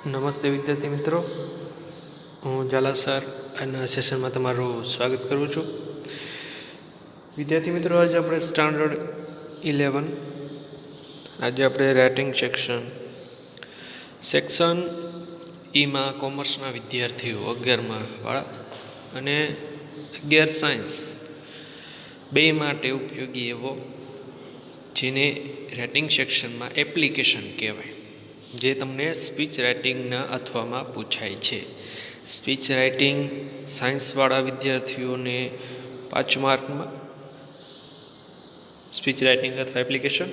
નમસ્તે વિદ્યાર્થી મિત્રો, હું ઝાલા સર આના સેશનમાં તમારું સ્વાગત કરું છું. વિદ્યાર્થી મિત્રો, આજે આપણે સ્ટાન્ડર્ડ 11 આજે આપણે રાઇટિંગ સેક્શન ઈમાં કોમર્સના વિદ્યાર્થીઓ 11મા વાળા અને 11 સાયન્સ બે માટે ઉપયોગી એવો જેને રાઇટિંગ સેક્શનમાં એપ્લિકેશન કહેવાય, જે તમને સ્પીચ રાઇટિંગના અથવામાં પૂછાય છે. સ્પીચ રાઇટિંગ સાયન્સવાળા વિદ્યાર્થીઓને 5 માર્કમાં સ્પીચ રાઇટિંગ અથવા એપ્લિકેશન,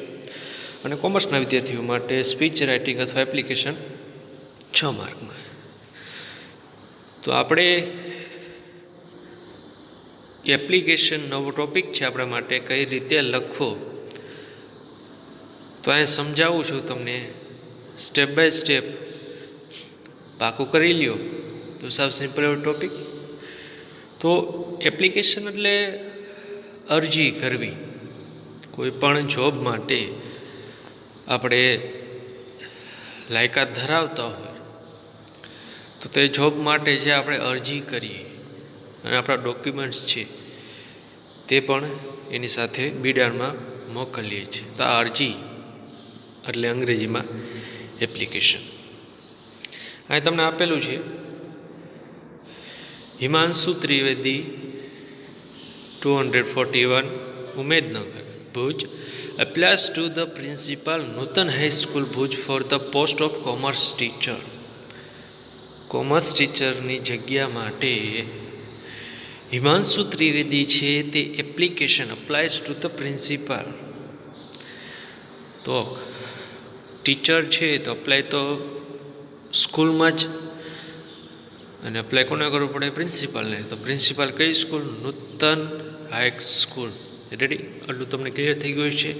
અને કોમર્સના વિદ્યાર્થીઓ માટે સ્પીચ રાઇટિંગ અથવા એપ્લિકેશન 6 માર્કમાં. તો આપણે એપ્લિકેશન નવો ટોપિક છે આપણા માટે, કઈ રીતે લખવો, તો અહીં સમજાવું છું તમને સ્ટેપ બાય સ્ટેપ. પાકું કરી લ્યો તો સાવ સિમ્પલ એવો ટોપિક. તો એપ્લિકેશન એટલે અરજી કરવી. કોઈ પણ જોબ માટે આપણે લાયકાત ધરાવતા હોય તો તે જોબ માટે જે આપણે અરજી કરીએ અને આપણા ડોક્યુમેન્ટ્સ છે તે પણ એની સાથે બિડાણમાં મોકલીએ છીએ. તો આ અરજી એટલે અંગ્રેજીમાં એપ્લિકેશન. અહીં તમને આપેલું છે, Himanshu Trivedi 241 Umednagar Bhuj applies to the principal Nutan high school Bhuj for the post of commerce teacher. Commerce ટીચરની જગ્યા માટે હિમાંશુ ત્રિવેદી છે તે application applies to the principal. તો ટીચર છે તો અપ્લાય તો સ્કૂલમાં જ, અને અપ્લાય કોને કરવું પડે? પ્રિન્સિપાલને. તો પ્રિન્સિપાલ કઈ સ્કૂલ? નૂતન હાઈસ્કૂલ. રેડી? આટલું તમને ક્લિયર થઈ ગયું છે.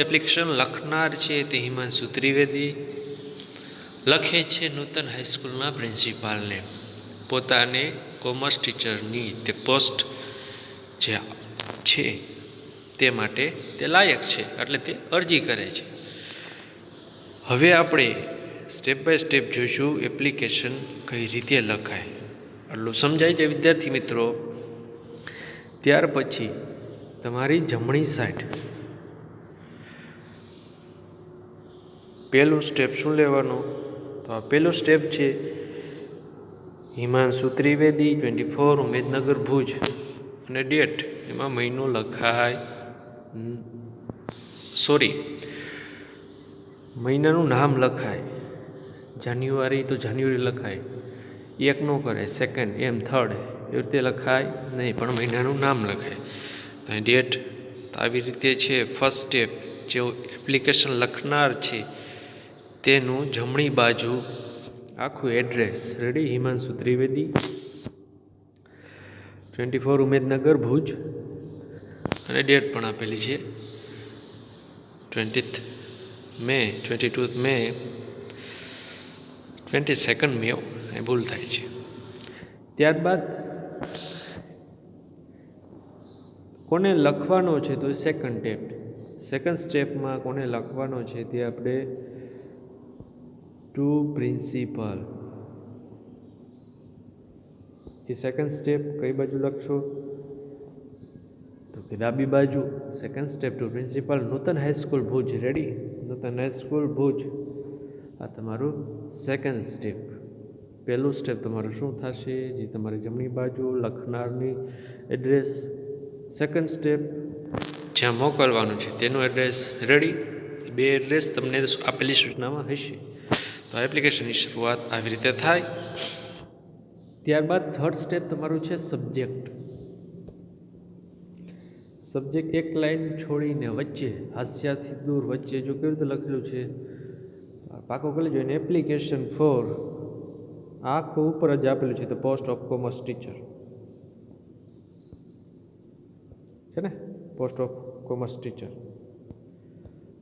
એપ્લિકેશન લખનાર છે તે હિમાંશુ ત્રિવેદી લખે છે નૂતન હાઈસ્કૂલના પ્રિન્સિપાલને. પોતાને કોમર્સ ટીચરની તે પોસ્ટ જે છે તે માટે તે લાયક છે, એટલે તે અરજી કરે છે. હવે આપણે સ્ટેપ બાય સ્ટેપ જોઈશું એપ્લિકેશન કઈ રીતે લખાય. આટલું સમજાય છે વિદ્યાર્થી મિત્રો? ત્યાર પછી તમારી જમણી સાઈડ પહેલું સ્ટેપ શું લેવાનું? તો આ પહેલું સ્ટેપ છે, હિમાંશુ ત્રિવેદી 24 ઉમેદનગર ભુજ, અને ડેટ એમાં મહિનો લખાય, મહિનાનું નામ લખાય. જાન્યુઆરી તો જાન્યુઆરી લખાય, એક નો કરે, સેકન્ડ એમ થર્ડ એવી રીતે લખાય નહીં, પણ મહિનાનું નામ લખાય. તો ડેટ આવી રીતે છે. ફર્સ્ટ સ્ટેપ, જે એપ્લિકેશન લખનાર છે તેનું જમણી બાજુ આખું એડ્રેસ. રેડી? હિમાંશુ ત્રિવેદી 24 ઉમેદનગર ભુજ, અને ડેટ પણ આપેલી છે 20th મે 22th મે 22nd મે, એ ભૂલ થાય છે. ત્યારબાદ કોને લખવાનો છે? તો સેકન્ડ સ્ટેપમાં કોને લખવાનો છે તે આપણે ટુ પ્રિન્સિપલ. એ સેકન્ડ સ્ટેપ કઈ બાજુ લખશો? તો કે ડાબી બાજુ. સેકન્ડ સ્ટેપ ટુ પ્રિન્સિપલ નૂતન હાઈસ્કૂલ ભુજ. રેડી? નૂતન હાઈસ્કૂલ ભુજ, આ તમારું સેકન્ડ સ્ટેપ. પહેલું સ્ટેપ તમારું શું થશે? જે તમારી જમણી બાજુ લખનારની એડ્રેસ. સેકન્ડ સ્ટેપ જ્યાં મોકલવાનું છે તેનું એડ્રેસ. રેડી? બે એડ્રેસ તમને આપેલી સૂચનામાં હશે. તો એપ્લિકેશનની શરૂઆત આવી રીતે થાય. ત્યારબાદ થર્ડ સ્ટેપ તમારું છે સબ્જેક્ટ. સબ્જેક્ટ એક લાઈન છોડીને વચ્ચે, હાસ્યાથી દૂર વચ્ચે જો કેવી રીતે લખેલું છે પાકો કરી લેજો. એને એપ્લિકેશન ફોર આખું ઉપર જ આપેલું છે, તો પોસ્ટ ઓફ કોમર્સ ટીચર છે ને, પોસ્ટ ઓફ કોમર્સ ટીચર.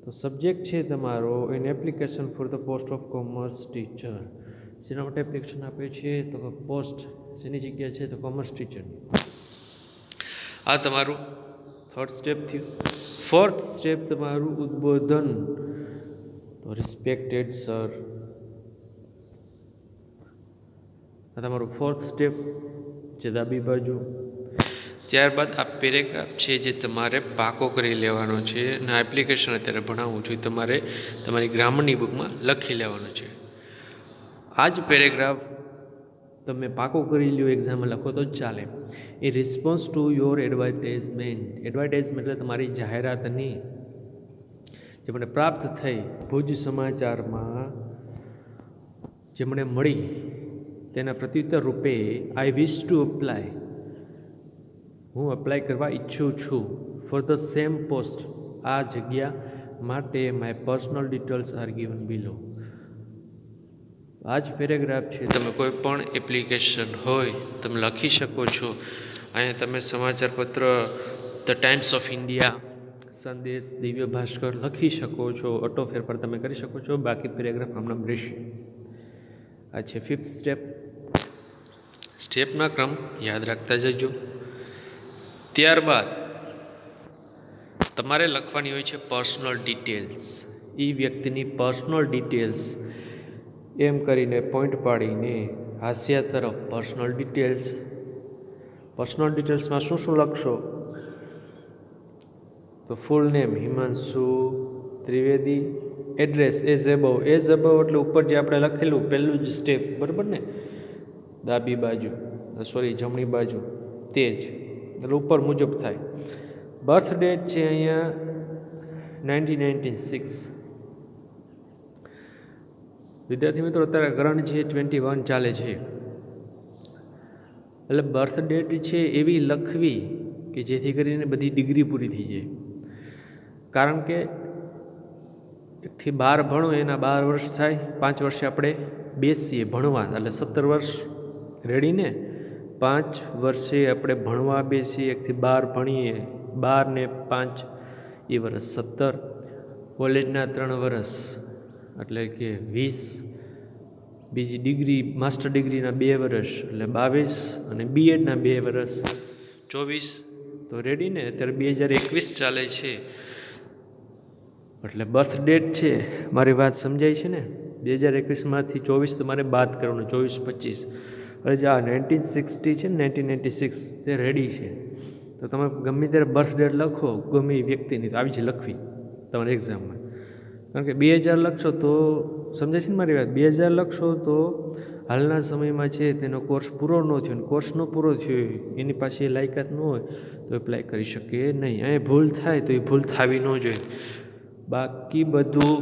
તો સબ્જેક્ટ છે તમારો N application for the post of commerce teacher. શેના માટે એપ્લિકેશન આપે છે? તો પોસ્ટ શેની જગ્યા છે? તો કોમર્સ ટીચરની. આ તમારું થર્ડ સ્ટેપ થયું. ફોર્થ સ્ટેપ તમારું ઉદ્બોધન. તો રિસ્પેક્ટેડ સર, આ તમારું 4th સ્ટેપ છે ડાબી બાજુ. ત્યારબાદ આ પેરેગ્રાફ છે જે તમારે પાકો કરી લેવાનો છે અને આ એપ્લિકેશન અત્યારે ભણાવું છું તમારે તમારી ગ્રામરની બુકમાં લખી લેવાનો છે. આ જ પેરેગ્રાફ તમે પાકો કરી લ્યો એક્ઝામમાં લખો તો જ ચાલે. A response to your advertisement. Advertisement એટલે તમારી જાહેરાતની જે મને પ્રાપ્ત થઈ ભુજ સમાચારમાં જે મને મળી તેના પ્રત્યુત્તર રૂપે આઈ વિશ ટુ અપ્લાય. હું અપ્લાય કરવા ઈચ્છું છું ફોર ધ સેમ પોસ્ટ. આ જગ્યા માટે my personal details R given below. આ જ પેરેગ્રાફ છે તમે કોઈ પણ એપ્લિકેશન હોય તમે લખી શકો છો. અહીંયા તમે સમાચાર પત્ર ધ ટાઈમ્સ ઓફ ઇન્ડિયા, સંદેશ, દિવ્ય ભાસ્કર લખી શકો છો. ઓટો ફેરફાર તમે કરી શકો છો. બાકી પેરેગ્રાફ આમનામ રહેશે. આ છે 5th સ્ટેપ. સ્ટેપના ક્રમ યાદ રાખતા જજો. ત્યારબાદ તમારે લખવાની હોય છે પર્સનલ ડિટેલ્સ. એ વ્યક્તિની પર્સનલ ડિટેલ્સ એમ કરીને પોઈન્ટ પાડીને હાસ્યા તરફ પર્સનલ ડિટેલ્સ. પર્સનલ ડિટેલ્સમાં શું શું લખશો તો ફૂલ name Himanshu Trivedi, address as above. As above એટલે ઉપર જે આપણે લખેલું પહેલું જ સ્ટેપ, બરાબર ને, ડાબી બાજુ જમણી બાજુ તે જ એટલે ઉપર મુજબ થાય. બર્થ ડેટ છે અહીંયા 1996. વિદ્યાર્થી મિત્રો અત્યારે કરંટ છે 21 ચાલે છે એટલે બર્થ ડેટ છે એવી લખવી કે જેથી કરીને બધી ડિગ્રી પૂરી થઈ જાય. કારણ કે 1 થી 12 ભણો એના 12 વર્ષ થાય. 5 વર્ષે આપણે બેસીએ ભણવા એટલે 17 વર્ષ રેડી ને. 5 વર્ષે આપણે ભણવા બેસીએ, 1 થી 12 ભણીએ, 12 ને 5 એ વર્ષ 17. કોલેજના 3 વર્ષ એટલે કે 20. બીજી ડિગ્રી માસ્ટર ડિગ્રીના 2 વર્ષ એટલે 22 અને બીએડના 2 વર્ષ 24. તો રેડી ને. અત્યારે 2021 ચાલે છે એટલે બર્થ ડેટ છે મારી વાત સમજાય છે ને. 2021માંથી 24 તમારે બાદ કરવાનું, 24, 25. હવે જે આ 1960 છે ને 1996 તે રેડી છે. તો તમે ગમે ત્યારે બર્થ ડેટ લખો ગમે એ વ્યક્તિની તો આવી જ લખવી તમારી એક્ઝામમાં. કારણ કે 2000 લખશો તો સમજાય છે ને મારી વાત. 2000 લખશો તો હાલના સમયમાં છે તેનો કોર્સ પૂરો ન થયો, કોર્સ ન પૂરો થયો એની પાસે લાયકાત ન હોય તો એપ્લાય કરી શકે નહીં. અહીંયા ભૂલ થાય તો એ ભૂલ થવી ન જોઈએ. બાકી બધું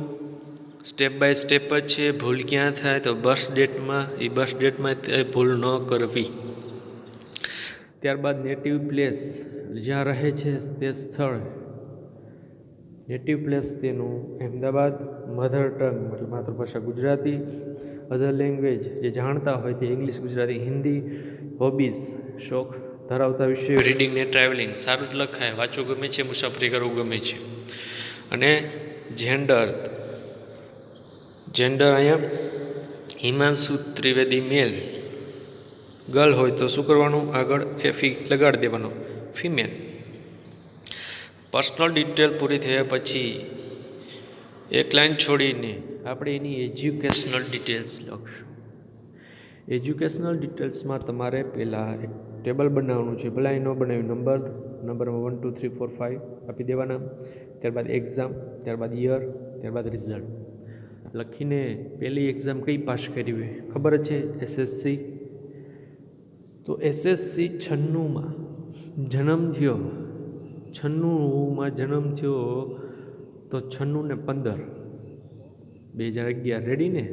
સ્ટેપ બાય સ્ટેપ જ છે. ભૂલ ક્યાં થાય તો બર્થ ડેટમાં. એ બર્થ ડેટમાં ભૂલ ન કરવી. ત્યારબાદ નેટિવ પ્લેસ, જ્યાં રહે છે તે સ્થળ. નેટિવ પ્લેસ તેનું અહેમદાબાદ. મધર ટંગ મતલબ માતૃભાષા ગુજરાતી. અધર લેંગ્વેજ જે જાણતા હોય તે ઇંગ્લિશ, ગુજરાતી, હિન્દી. હોબીઝ શોખ ધરાવતા વિષયો રીડિંગ ને ટ્રાવેલિંગ. સારું જ લખાય. વાંચવું ગમે છે, મુસાફરી કરવું ગમે છે. અને જેન્ડર અહીંયા હિમાંશુ ત્રિવેદી મેલ. ગર્લ હોય તો શું કરવાનું આગળ એફી લગાડી દેવાનો ફિમેલ. પર્સનલ ડિટેલ પૂરી થયા પછી એક લાઈન છોડીને આપણે એની એજ્યુકેશનલ ડિટેલ્સ લખશું. એજ્યુકેશનલ ડિટેલ્સમાં તમારે પહેલાં એક ટેબલ બનાવવાનું છે. ભલે ન બનાવ્યું નંબરમાં 1 2 3 4 5 આપી દેવાના. ત્યારબાદ એક્ઝામ, ત્યારબાદ યર, ત્યારબાદ રિઝલ્ટ લખીને પહેલી એક્ઝામ કઈ પાસ કરી હોય ખબર જ છે, એસએસસી. તો એસએસસી 96માં જન્મ થયો. 96માં જન્મ થયો તો 96 ને 15 2011 રેડી ને.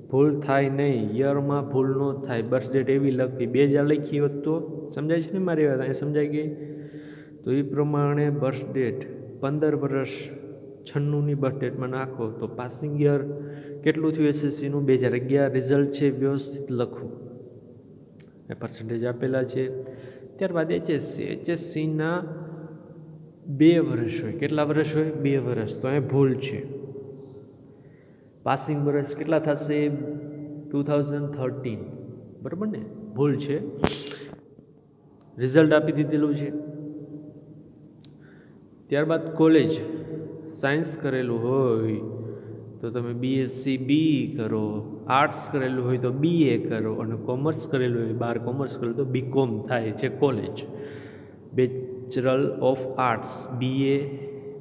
ભૂલ થાય નહીં, યરમાં ભૂલ ન થાય. બર્થ ડેટ એવી લખવી 2000 લખી હોત તો સમજાય છે ને મારી વાત. અહીંયા સમજાઈ ગઈ. તો એ પ્રમાણે બર્થ ડેટ 15 વર્ષ 96ની બર્થ ડેટમાં નાખો તો પાસિંગ યર કેટલું થયું એસએસસીનું 2011. રિઝલ્ટ છે વ્યવસ્થિત લખવું, એ પર્સન્ટેજ આપેલા છે. ત્યારબાદ એચએસસીના 2 વર્ષ હોય. કેટલા વર્ષ હોય? 2 વર્ષ. તો અહીંયા ભૂલ છે. પાસિંગ વર્ષ કેટલા થશે? 2013, બરાબર ને. ભૂલ છે. રિઝલ્ટ આપી દીધેલું છે. ત્યારબાદ કોલેજ સાયન્સ કરેલું હોય તો તમે BSc બી કરો, આર્ટ્સ કરેલું હોય તો BA કરો, અને કોમર્સ કરેલું હોય, 12 કોમર્સ કરેલું તો BCom થાય છે college. Bachelor of arts BA,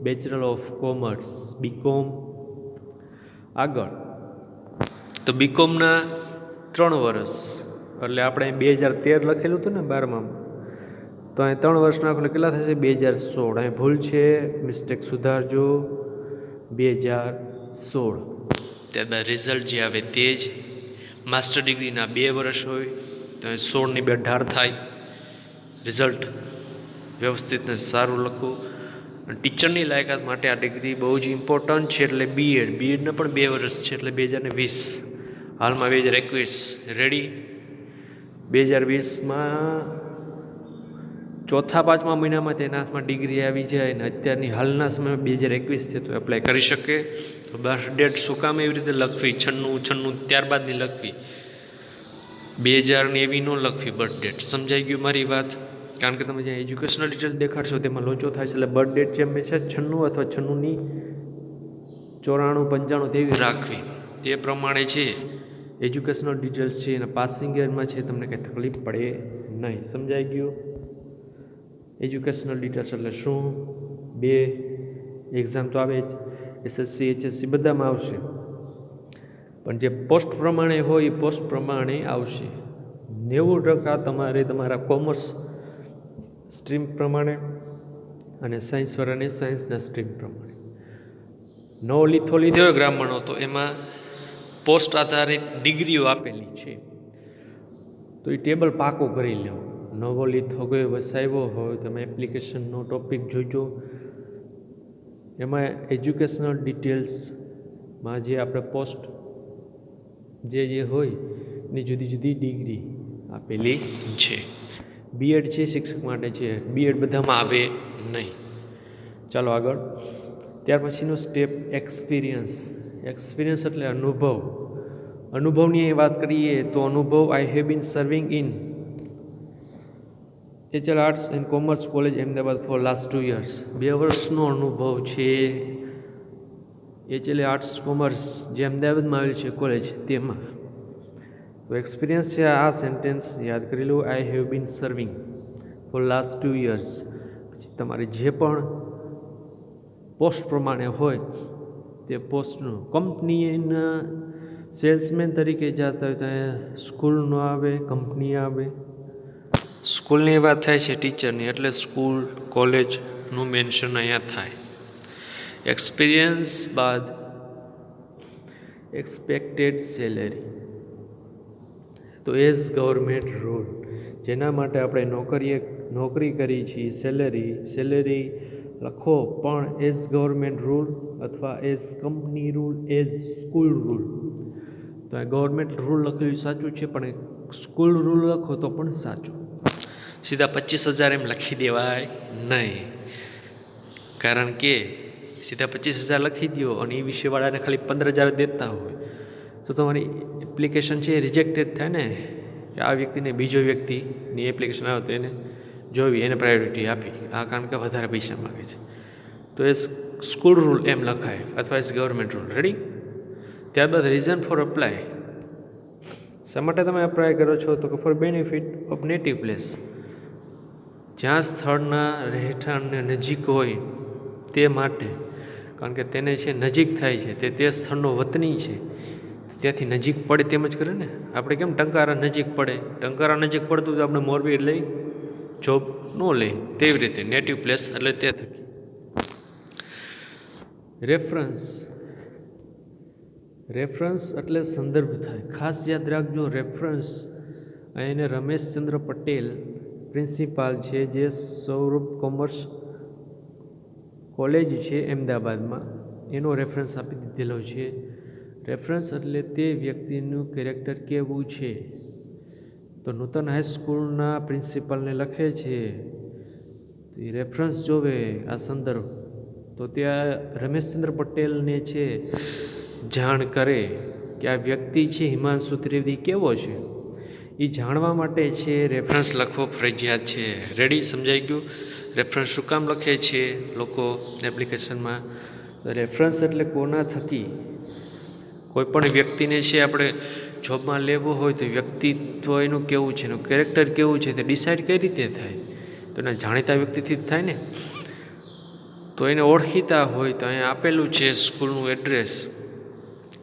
bachelor of commerce BCom. આગળ તો BComના 3 વર્ષ, એટલે આપણે 2013 લખેલું હતું ને 12માં, તો અહીં 3 વર્ષ નાખો એટલે કેટલા થશે? 2016. અહીં ભૂલ છે, મિસ્ટેક સુધારજો. 2016. ત્યારબાદ રિઝલ્ટ જે આવે તે જ. માસ્ટર ડિગ્રીના 2 વર્ષ હોય તો 16 ની 2 18 થાય. રિઝલ્ટ વ્યવસ્થિત ને સારું લખવું. અને ટીચરની લાયકાત માટે આ ડિગ્રી બહુ જ ઇમ્પોર્ટન્ટ છે. એટલે બીએડના પણ 2 વર્ષ છે, એટલે 2020. હાલમાં 2021 રેડી. 2020માં ચોથા 5મા મહિનામાં તેના હાથમાં ડિગ્રી આવી જાય, અને અત્યારની હાલના સમયમાં 2021 છે તો એપ્લાય કરી શકે. તો બર્થ ડેટ શું કામ એવી રીતે લખવી? 96 ત્યારબાદની લખવી, 2000ની એવી ન લખવી બર્થ ડેટ. સમજાઈ ગયું મારી વાત? કારણ કે તમે જ્યાં એજ્યુકેશનલ ડિટેલ્સ દેખાડશો તેમાં લોચો થાય છે. એટલે બર્થ ડેટ છે હંમેશા 96 અથવા 96ની 94 95 તેવી રાખવી. તે પ્રમાણે છે એજ્યુકેશનલ ડિટેલ્સ છે, અને પાસિંગ યરમાં છે તમને કંઈ તકલીફ પડે નહીં. સમજાઈ ગયું? એજ્યુકેશનલ ડિટેલ્સ એટલે શું? 2 એક્ઝામ તો આવે જ, SSC HSC બધામાં આવશે, પણ જે પોસ્ટ પ્રમાણે હોય એ પોસ્ટ પ્રમાણે આવશે. 90% તમારે તમારા કોમર્સ સ્ટ્રીમ પ્રમાણે, અને સાયન્સવાળાને સાયન્સના સ્ટ્રીમ પ્રમાણે. નવો લીથો લીધો હોય ગ્રામરનો તો એમાં પોસ્ટ આધારિત ડિગ્રીઓ આપેલી છે, તો એ ટેબલ પાકો કરી લો. નવો લીથો કોઈ વસાવ્યો હોય તમે એપ્લિકેશનનો ટોપિક જોજો. એમાં એજ્યુકેશનલ ડિટેલ્સમાં જે આપણે પોસ્ટ જે હોય એની જુદી જુદી ડિગ્રી આપેલી છે. બીએડ છે શિક્ષક માટે છે, બીએડ બધામાં આવે નહીં. ચાલો આગળ. ત્યાર પછીનો સ્ટેપ એક્સપિરિયન્સ. એક્સપિરિયન્સ એટલે અનુભવ. અનુભવની વાત કરીએ તો અનુભવ I have been serving in HL arts and commerce college Ahmedabad for last 2 years. 2 વર્ષનો અનુભવ છે HL આર્ટ્સ કોમર્સ જે અમદાવાદમાં આવેલ છે કોલેજ તેમાં. તો એક્સપિરિયન્સ છે આ સેન્ટેન્સ યાદ કરી લો. I have been serving for last 2 years. પછી તમારે જે પણ પોસ્ટ પ્રમાણે હોય તે પોસ્ટનું, કંપનીના સેલ્સમેન તરીકે જતા હોય ત્યાં સ્કૂલનો આવે, કંપની આવે. સ્કૂલની વાત થાય છે ટીચરની, એટલે સ્કૂલ કોલેજનું મેન્શન અહીંયા થાય. એક્સપિરિયન્સ બાદ એક્સપેક્ટેડ સેલેરી. તો એઝ ગવર્મેન્ટ રૂલ, જેના માટે આપણે નોકરી કરી છીએ, સેલેરી લખો, પણ એઝ ગવર્મેન્ટ રૂલ અથવા as company rule, as school rule. તો આ ગવર્મેન્ટ રૂલ લખેલું સાચું છે, પણ સ્કૂલ રૂલ લખો તો પણ સાચું. સીધા 25,000 એમ લખી દેવાય નહીં, કારણ કે સીધા 25,000 લખી દો અને એ વિષયવાળાને ખાલી 15,000 દેતા હોય તો તમારી એપ્લિકેશન છે એ રિજેક્ટેડ થાય ને, કે આ વ્યક્તિને બીજો વ્યક્તિની એપ્લિકેશન આવે તો એને જોવી, એને પ્રાયોરિટી આપી, આ કારણ કે વધારે પૈસા માગે છે. તો એ સ્કૂલ રૂલ એમ લખાય, અથવા એઝ ગવર્મેન્ટ રૂલ. રેડી. ત્યારબાદ રીઝન ફોર અપ્લાય. શા માટે તમે અપ્લાય કરો છો? તો કે for benefit of native place. જ્યાં સ્થળના રહેઠાણને નજીક હોય તે માટે, કારણ કે તેને છે નજીક થાય છે, તે સ્થળનો વતની છે, ત્યાંથી નજીક પડે તેમ જ કરે ને. આપણે કેમ ટંકારા નજીક પડે, ટંકારા નજીક પડતું તો આપણે મોરબી લઈ જોબ ન લઈ, તેવી રીતે નેટિવ પ્લેસ એટલે તે થકી. રેફરન્સ એટલે સંદર્ભ થાય. ખાસ યાદ રાખજો રેફરન્સ. એને રમેશચંદ્ર પટેલ પ્રિન્સિપાલ છે, જે સૌરભ કોમર્સ કોલેજ છે અમદાવાદમાં, એનો રેફરન્સ આપી દીધેલો છે. રેફરન્સ એટલે તે વ્યક્તિનું કેરેક્ટર કેવું છે. તો નૂતન હાઈસ્કૂલના પ્રિન્સિપાલને લખે છે તો એ રેફરન્સ જોવે, આ સંદર્ભ, તો ત્યાં રમેશચંદ્ર પટેલને છે જાણ કરે કે આ વ્યક્તિ છે હિમાંશુ ત્રિવેદી કેવો છે. એ જાણવા માટે છે રેફરન્સ લખવો ફરજિયાત છે. રેડી. સમજાઈ ગયું? રેફરન્સ શું કામ લખે છે લોકો એપ્લિકેશનમાં? રેફરન્સ એટલે કોના થકી કોઈપણ વ્યક્તિને છે આપણે જોબમાં લેવો હોય તો વ્યક્તિત્વ એનું કેવું છે, એનું કેરેક્ટર કેવું છે તે ડિસાઇડ કઈ રીતે થાય? તો એના જાણીતા વ્યક્તિથી જ થાય ને. તો એને ઓળખીતા હોય તો અહીંયા આપેલું છે સ્કૂલનું એડ્રેસ.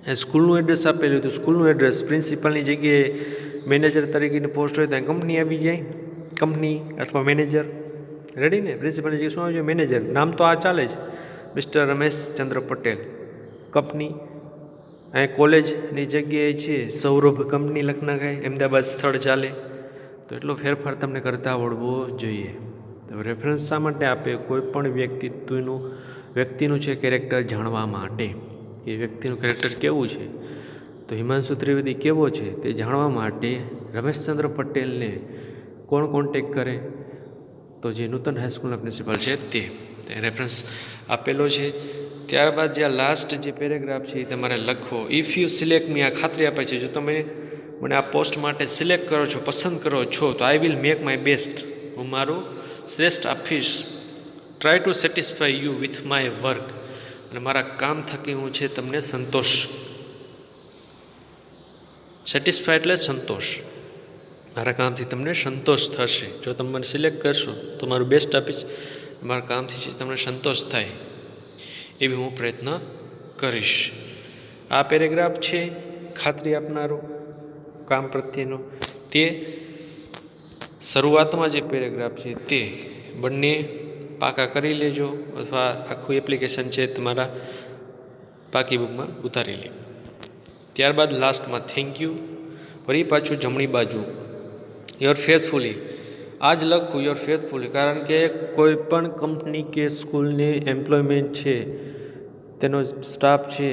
એ સ્કૂલનું એડ્રેસ આપેલું તો સ્કૂલનું એડ્રેસ પ્રિન્સિપાલની જગ્યાએ મેનેજર તરીકેની પોસ્ટ હોય ત્યાં કંપની આવી જાય, કંપની અથવા મેનેજર. રેડી ને? પ્રિન્સિપાલની જગ્યાએ શું આવી જાય? મેનેજર. નામ તો આ ચાલે જ, મિસ્ટર રમેશચંદ્ર પટેલ. કંપની અહીંયા કોલેજની જગ્યાએ છે સૌરભ કંપની લખી નખાય, અમદાવાદ સ્થળ ચાલે. તો એટલો ફેરફાર તમને કરતા આવડવો જોઈએ. તો રેફરન્સ શા માટે આપે? કોઈ પણ વ્યક્તિનું છે કેરેક્ટર જાણવા માટે, કે વ્યક્તિનું કેરેક્ટર કેવું છે. તો હિમાંશુ ત્રિવેદી કેવો છે તે જાણવા માટે રમેશચંદ્ર પટેલને કોણ કોન્ટેક કરે? તો જે નૂતન હાઈસ્કૂલના પ્રિન્સિપાલ છે તે રેફરન્સ આપેલો છે. ત્યારબાદ જે લાસ્ટ જે પેરેગ્રાફ છે એ તમારે લખો. ઇફ યુ સિલેક્ટ મી, આ ખાતરી આપે છે જો તમે મને આ પોસ્ટ માટે સિલેક્ટ કરો છો, પસંદ કરો છો, તો I will make my best, હું મારું શ્રેષ્ઠ આપીશ. Try to satisfy you with my work, અને મારા કામ થકી હું છે તમને સંતોષ. સેટિસ્ફાય એટલે સંતોષ. મારા કામથી તમને સંતોષ થશે. જો તમે મને સિલેક્ટ કરશો તો મારું બેસ્ટ આપીશ, મારા કામથી છે તમને સંતોષ થાય એવી હું પ્રયત્ન કરીશ. આ પેરેગ્રાફ છે ખાતરી આપનારો કામ પ્રત્યેનો. તે શરૂઆતમાં જે પેરેગ્રાફ છે તે બંને પાકા કરી લેજો, અથવા આખું એપ્લિકેશન છે તમારા પાકી બુકમાં ઉતારી લે. ત્યારબાદ લાસ્ટમાં થેન્ક યુ, ફરી પાછું જમણી બાજુ યોર ફેથફુલી. આ જ લખવું યોર ફેથફુલી, કારણ કે કોઈ પણ કંપની કે સ્કૂલની એમ્પ્લોયમેન્ટ છે, તેનો સ્ટાફ છે,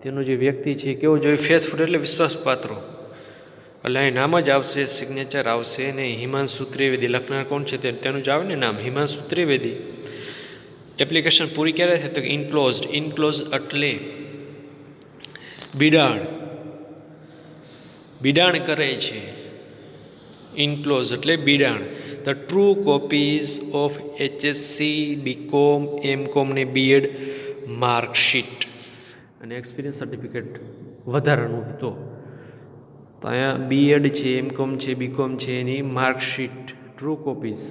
તેનો જે વ્યક્તિ છે કેવો જોઈએ? ફેથફુલ એટલે વિશ્વાસપાત્ર. એટલે અહીં નામ જ આવશે, સિગ્નેચર આવશે ને. હિમાંશુ ત્રિવેદી લખનાર કોણ છે તેનું જ આવે ને નામ, હિમાંશુ ત્રિવેદી. એપ્લિકેશન પૂરી ક્યારે થાય? તો ઇનક્લોઝડ. ઇનક્લોઝ એટલે બિડાણ કરે છે. ઇનક્લોઝ એટલે બિડાણ. The true copies of HSC, BCom, MCom ને BEd માર્કશીટ અને એક્સપિરિયન્સ સર્ટિફિકેટ વધારાનું તો અહીંયા BEd છે, MCom છે, BCom છે એની marksheet true copies.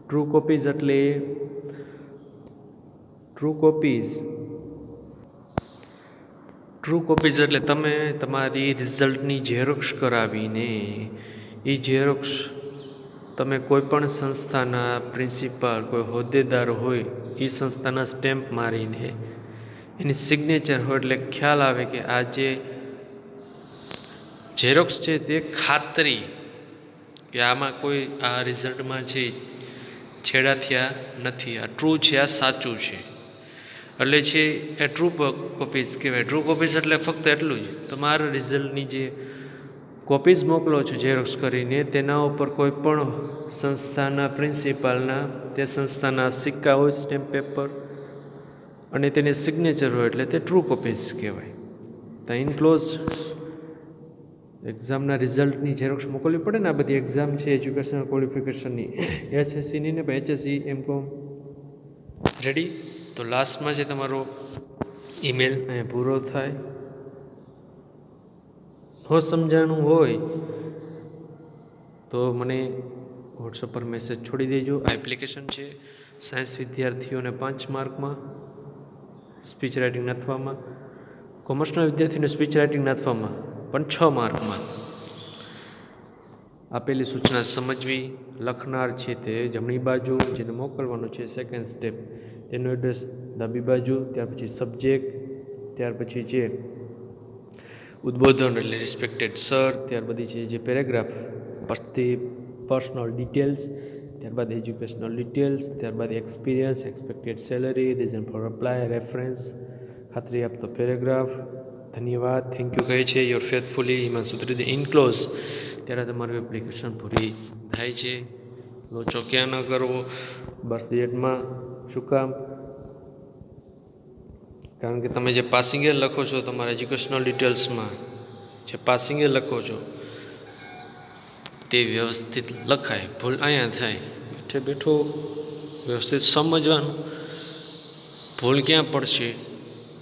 True copies એટલે તમે તમારી રિઝલ્ટની ઝેરોક્ષ કરાવીને એ ઝેરોક્ષ તમે કોઈ પણ સંસ્થાના પ્રિન્સિપાલ, કોઈ હોદ્દેદાર હોય એ સંસ્થાના સ્ટેમ્પ મારીને એની સિગ્નેચર હોય એટલે ખ્યાલ આવે કે આ જે ઝેરોક્ષ છે તે ખાતરી કે આમાં કોઈ આ રિઝલ્ટમાં છે છેડા થયા નથી, આ ટ્રુ છે, આ સાચું છે. એટલે છે એ ટ્રુ કોપીઝ કહેવાય. ટ્રુ કોપીઝ એટલે ફક્ત એટલું જ, તમારા રિઝલ્ટની જે કોપીઝ મોકલો છો ઝેરોક્ષ કરીને, તેના ઉપર કોઈ પણ સંસ્થાના પ્રિન્સિપાલના, તે સંસ્થાના સિક્કા હોય, સ્ટેમ્પ પેપર, અને તેની સિગ્નેચર હોય એટલે તે ટ્રુ કોપીઝ કહેવાય. તો ઇનક્લોઝ એક્ઝામના રિઝલ્ટની ઝેરોક્ષ મોકલવી પડે ને. આ બધી એક્ઝામ છે એજ્યુકેશનલ ક્વોલિફિકેશનની, HSCની ને HSC, MCom. રેડી? તો લાસ્ટમાં છે તમારો ઈમેલ અહીંયા પૂરો થાય. ન સમજાણું હોય તો મને વોટ્સઅપ પર મેસેજ છોડી દેજો. આ એપ્લિકેશન છે સાયન્સ વિદ્યાર્થીઓને 5 માર્કમાં સ્પીચ રાઇટિંગ નાથવામાં, કોમર્સના વિદ્યાર્થીઓને સ્પીચ રાઇટિંગ નાથવામાં પણ 6 માર્કમાં. આપેલી સૂચના સમજવી. લખનાર છે તે જમણી બાજુ, જેને મોકલવાનું છે સેકન્ડ સ્ટેપ તેનું એડ્રેસ ડાબી બાજુ. ત્યાર પછી સબ્જેક્ટ, ત્યાર પછી છે ઉદ્બોધન એટલે રિસ્પેક્ટેડ સર, ત્યાર બધી છે જે પેરેગ્રાફ પછી પર્સનલ ડિટેલ્સ, ત્યારબાદ એજ્યુકેશનલ ડિટેલ્સ, ત્યારબાદ experience, expected salary, reason for apply, reference, ખાતરી આપતો પેરેગ્રાફ. ધન્યવાદ, થેન્ક યુ કહે છે યોર ફેથફુલી હિમાંશુ ત્રિવેદી. ઇનક્લોઝ ત્યારે તમારું એપ્લિકેશન પૂરી થાય છે. લોચો ક્યાં ન કરવો બર્થ ડેટમાં. શું કામ? કારણ કે તમે જે પાસિંગ યર લખો છો તમારા એજ્યુકેશનલ ડિટેલ્સમાં, જે પાસિંગ યર લખો છો તે વ્યવસ્થિત લખાય. ભૂલ અહીંયા થાય, બેઠો વ્યવસ્થિત સમજવાનું. ભૂલ ક્યાં પડશે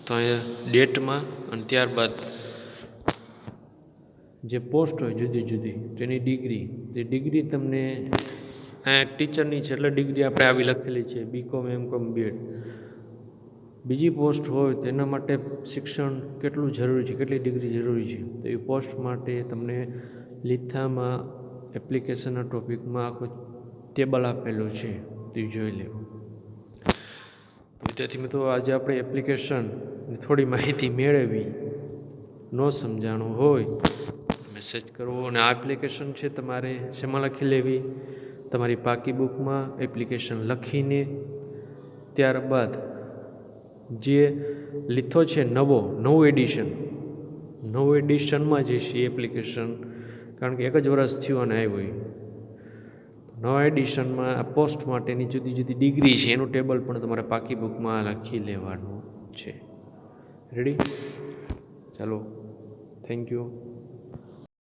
તો અહીંયા ડેટમાં અને ત્યારબાદ જે પોસ્ટ હોય જુદી જુદી તેની ડિગ્રી, જે ડિગ્રી તમને ટીચરની છે એટલે ડિગ્રી આપણે આવી લખેલી છે BCom MCom BEd. બીજી પોસ્ટ હોય તેના માટે શિક્ષણ કેટલું જરૂરી છે, કેટલી ડિગ્રી જરૂરી છે, તો એ પોસ્ટ માટે તમને લિથામાં એપ્લિકેશનના ટોપિકમાં આખું ટેબલ આપેલું છે, તે જોઈ લેવું. વિદ્યાર્થી મિત્રો, આજે આપણે એપ્લિકેશન થોડી માહિતી મેળવી. ન સમજાણું હોય મેસેજ કરવો. અને આ એપ્લિકેશન છે તમારે શેમાં લખી લેવી? તમારી પાકી બુકમાં એપ્લિકેશન લખીને ત્યારબાદ જે લીથો છે નવું એડિશનમાં જે છે એપ્લિકેશન, કારણ કે એક જ વર્ષ થયું અને આવ્યું હોય, નવા એડિશનમાં આ પોસ્ટ માટેની જુદી જુદી ડિગ્રી છે એનું ટેબલ પણ તમારે પાકી બુકમાં લખી લેવાનું છે. રેડી? ચાલો, થેન્ક યુ.